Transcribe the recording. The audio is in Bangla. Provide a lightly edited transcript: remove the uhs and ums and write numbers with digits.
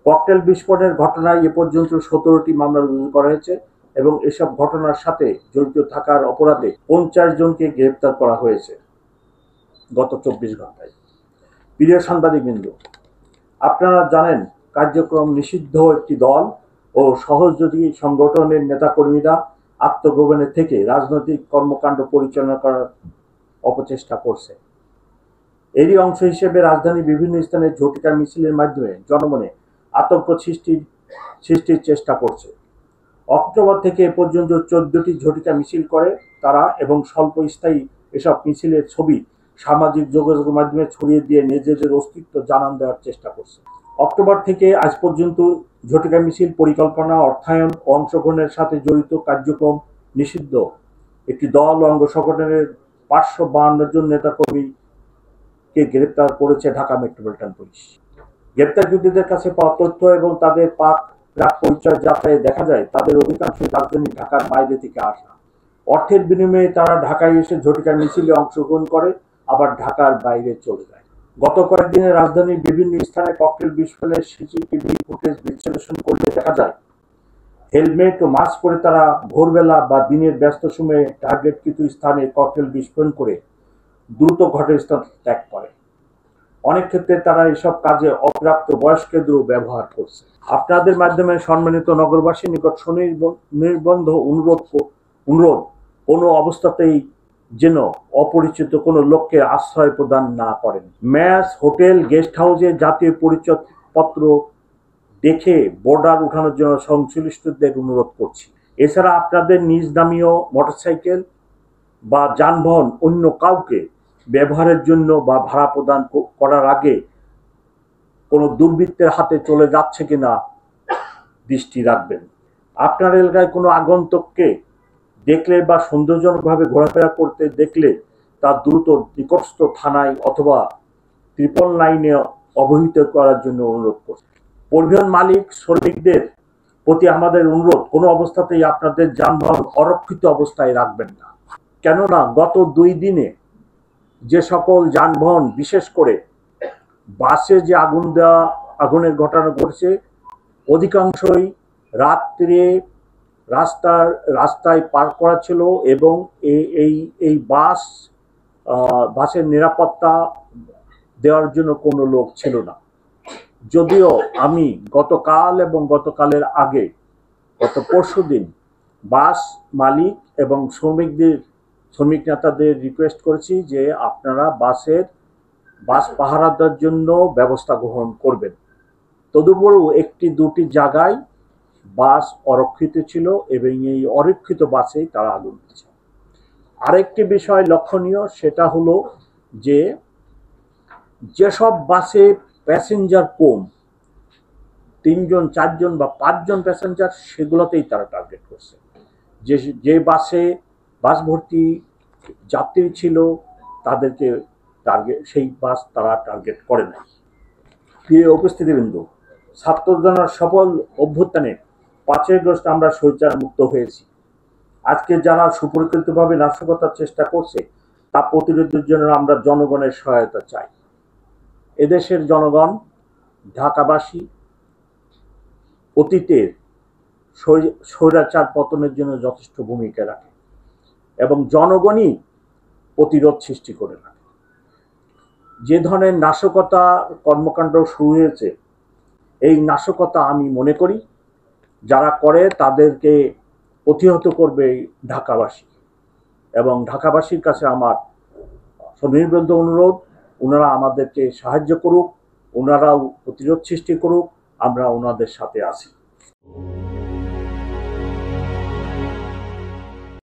ককটেল বিস্ফোরণের ঘটনায় এ পর্যন্ত 17টি মামলা রুজু করা হয়েছে এবং এসব ঘটনার সাথে জড়িত থাকার অপরাধে 50 জনকে গ্রেপ্তার করা হয়েছে গত 24 ঘন্টায়। প্রিয় সাংবাদিকবৃন্দ, আপনারা জানেন কার্যক্রম নিষিদ্ধ একটি দল ও সহযোগী সংগঠনের নেতাকর্মীরা আত্মগোপনে থেকে রাজনৈতিক কর্মকাণ্ড পরিচালনা করার অপচেষ্টা করছে। এরই অংশ হিসেবে রাজধানীর বিভিন্ন স্থানে ঝটিকা মিছিলের মাধ্যমে জনমনে আতঙ্ক সৃষ্টির চেষ্টা করছে। অক্টোবর থেকে এ পর্যন্ত 14টি ঝটিকা মিছিল করে তারা এবং স্বল্পস্থায়ী এসব মিছিলের ছবি সামাজিক যোগাযোগ মাধ্যমে ছড়িয়ে দিয়ে নিজেদের অস্তিত্ব জানান দেওয়ার চেষ্টা করছে। অক্টোবর থেকে আজ পর্যন্ত ঝটিকা মিছিল পরিকল্পনা, অর্থায়ন ও অংশগ্রহণের সাথে জড়িত কার্যক্রম নিষিদ্ধ একটি দল ও অঙ্গ সংগঠনের 552 জন নেতাকর্মীকে গ্রেপ্তার করেছে ঢাকা মেট্রোপলিটন পুলিশ। গ্রেপ্তারকৃতদের কাছে পাওয়া তথ্য এবং তাদের প্রাক পরিচয় যাচাইয়ে দেখা যায় তাদের অধিকাংশই রাজধানী ঢাকার বাইরে থেকে আসা। অর্থের বিনিময়ে তারা ঢাকায় এসে ঝটিকা মিছিলে অংশগ্রহণ করে আবার ঢাকার বাইরে চলে যায়। গত কয়েকদিনে রাজধানীর বিভিন্ন স্থানে ককটেল বিস্ফোরণের সিসিটিভি ফুটেজ বিশ্লেষণ করলে দেখা যায় হেলমেট ও মাস্ক পরে তারা ভোরবেলা বা দিনের ব্যস্ত সময়ে টার্গেটকৃত স্থানে ককটেল বিস্ফোরণ করে দ্রুত ঘটনাস্থল ত্যাগ করে। অনেক ক্ষেত্রে তারা এসব কাজে অপ্রাপ্ত বয়স্কদেরও ব্যবহার করছে। আপনাদের মাধ্যমে সম্মানিত নগরবাসীর নিকট সুনির্বন্ধ অনুরোধ কোনো অবস্থাতেই যেন অপরিচিত কোনো লোককে আশ্রয় প্রদান না করেন। মেস, হোটেল, গেস্ট হাউসে জাতীয় পরিচয়পত্র দেখে বর্ডার উঠানোর জন্য সংশ্লিষ্টদের অনুরোধ করছি। এছাড়া আপনাদের নিজ নামীয় মোটরসাইকেল বা যানবাহন অন্য কাউকে ব্যবহারের জন্য বা ভাড়া প্রদান করার আগে কোনো দুর্বৃত্তের হাতে চলে যাচ্ছে কিনা দৃষ্টি রাখবেন। আপনার এলাকায় কোনো আগন্তুককে দেখলে বা সন্দেহজনকভাবে ঘোরাফেরা করতে দেখলে তা দ্রুত নিকটস্থ থানায় অথবা 999-এ অবহিত করার জন্য অনুরোধ করছি। পরিবহন মালিক শ্রমিকদের প্রতি আমাদের অনুরোধ, কোনো অবস্থাতেই আপনাদের যানবাহন অরক্ষিত অবস্থায় রাখবেন না। কেননা গত 2 দিনে যে সকল যানবাহন, বিশেষ করে বাসে যে আগুনের ঘটনা ঘটছে, অধিকাংশই রাত্রে রাস্তায় পার্ক করা ছিল এবং এই বাসের নিরাপত্তা দেওয়ার জন্য কোনো লোক ছিল না। যদিও আমি গতকাল এবং গতকালের আগে গত পরশুদিন বাস মালিক এবং শ্রমিক নেতাদের রিকোয়েস্ট করেছি যে আপনারা বাস পাহারা দেওয়ার জন্য ব্যবস্থা গ্রহণ করবেন। তদুপরি 1-2টি জায়গায় বাস অরক্ষিত ছিল এবং এই অরক্ষিত বাসেই তারা আগুন দিয়েছে। আরেকটি বিষয় লক্ষণীয়, সেটা হলো যে যেসব বাসে প্যাসেঞ্জার কম, 3 জন, 4 জন বা 5 জন প্যাসেঞ্জার, সেগুলোতেই তারা টার্গেট করছে। যে বাস ভর্তি যাত্রী ছিল তাদেরকে সেই বাস তারা টার্গেট করে না। প্রিয় উপস্থিতিবৃন্দ, ছাত্র জনতার সফল অভ্যুত্থানে 5 আগস্ট আমরা স্বৈরাচার মুক্ত হয়েছি। আজকে যারা সুপরিকল্পিতভাবে নাশকতার চেষ্টা করছে তা প্রতিরোধের জন্য আমরা জনগণের সহায়তা চাই। এদেশের জনগণ, ঢাকাবাসী অতীতের স্বৈরাচার পতনের জন্য যথেষ্ট ভূমিকা রাখে এবং জনগণই প্রতিরোধ সৃষ্টি করে রাখে। যে ধরনের নাশকতা কর্মকাণ্ড শুরু হয়েছে, এই নাশকতা আমি মনে করি যারা করে তাদেরকে প্রতিহত করবে ঢাকাবাসী। এবং ঢাকাবাসীর কাছে আমার সনির্বন্ধ অনুরোধ, ওনারা আমাদেরকে সাহায্য করুক, ওনারাও প্রতিরোধ সৃষ্টি করুক, আমরা ওনাদের সাথে আছি।